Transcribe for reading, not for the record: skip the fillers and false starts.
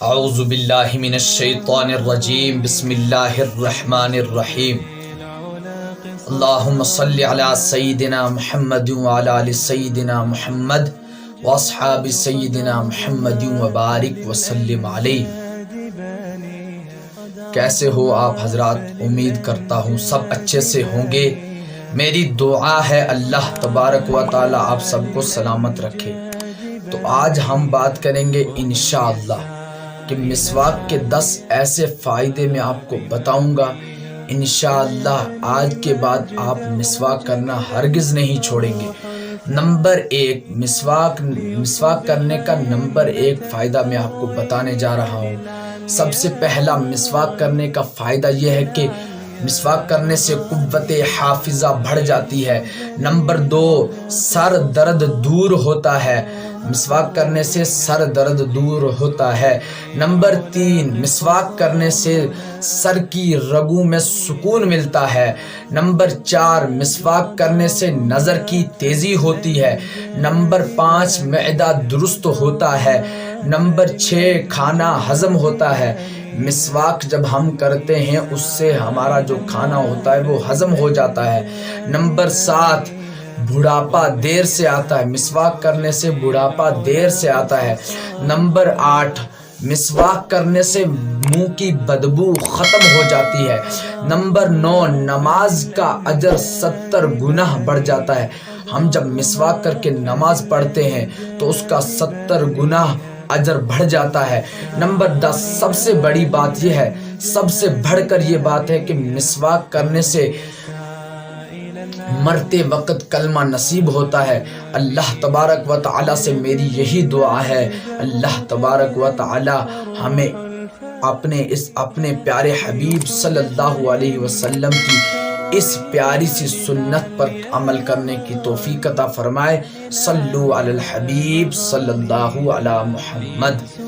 اعوذ باللہ من الشیطان الرجیم بسم اللہ الرحمن الرحیم اللہم صلی علی سیدنا محمد وعلی آل سیدنا محمد واصحاب سیدنا محمد وبارک وسلم علیہ۔ کیسے ہو آپ حضرات؟ امید کرتا ہوں سب اچھے سے ہوں گے۔ میری دعا ہے اللہ تبارک و تعالی آپ سب کو سلامت رکھے۔ تو آج ہم بات کریں گے انشاءاللہ کہ مسواک کے 10 ایسے فائدے میں آپ کو بتاؤں گا۔ انشاءاللہ آج کے بعد آپ مسواک کرنا ہرگز نہیں چھوڑیں گے۔ نمبر 1، مسواک کرنے کا نمبر 1 فائدہ میں آپ کو بتانے جا رہا ہوں۔ سب سے پہلا مسواک کرنے کا فائدہ یہ ہے کہ مسواک کرنے سے قوت حافظہ بڑھ جاتی ہے۔ نمبر 2، سر درد دور ہوتا ہے۔ مسواک کرنے سے سر درد دور ہوتا ہے۔ نمبر 3، مسواک کرنے سے سر کی رگوں میں سکون ملتا ہے۔ نمبر 4، مسواک کرنے سے نظر کی تیزی ہوتی ہے۔ نمبر 5، معدہ درست ہوتا ہے۔ نمبر 6، کھانا ہضم ہوتا ہے۔ مسواک جب ہم کرتے ہیں اس سے ہمارا جو کھانا ہوتا ہے وہ ہضم ہو جاتا ہے۔ نمبر 7، بڑھاپا دیر سے آتا ہے۔ مسواک کرنے سے بڑھاپا دیر سے آتا ہے۔ نمبر 8، مسواک کرنے سے منہ کی بدبو ختم ہو جاتی ہے۔ نمبر 9، نماز کا اجر 70 گنا بڑھ جاتا ہے۔ ہم جب مسواک کر کے نماز پڑھتے ہیں تو اس کا 70 گنا اجر بڑھ جاتا ہے۔ نمبر 10، سب سے بڑی بات یہ ہے، سب سے بڑھ کر یہ بات ہے کہ مسواک کرنے سے مرتے وقت کلمہ نصیب ہوتا ہے۔ اللہ تبارک و تعالی سے میری یہی دعا ہے، اللہ تبارک و تعالی ہمیں اپنے پیارے حبیب صلی اللہ علیہ وسلم کی اس پیاری سی سنت پر عمل کرنے کی توفیق عطا فرمائے۔ صلو علی الحبیب صلی اللہ علی محمد۔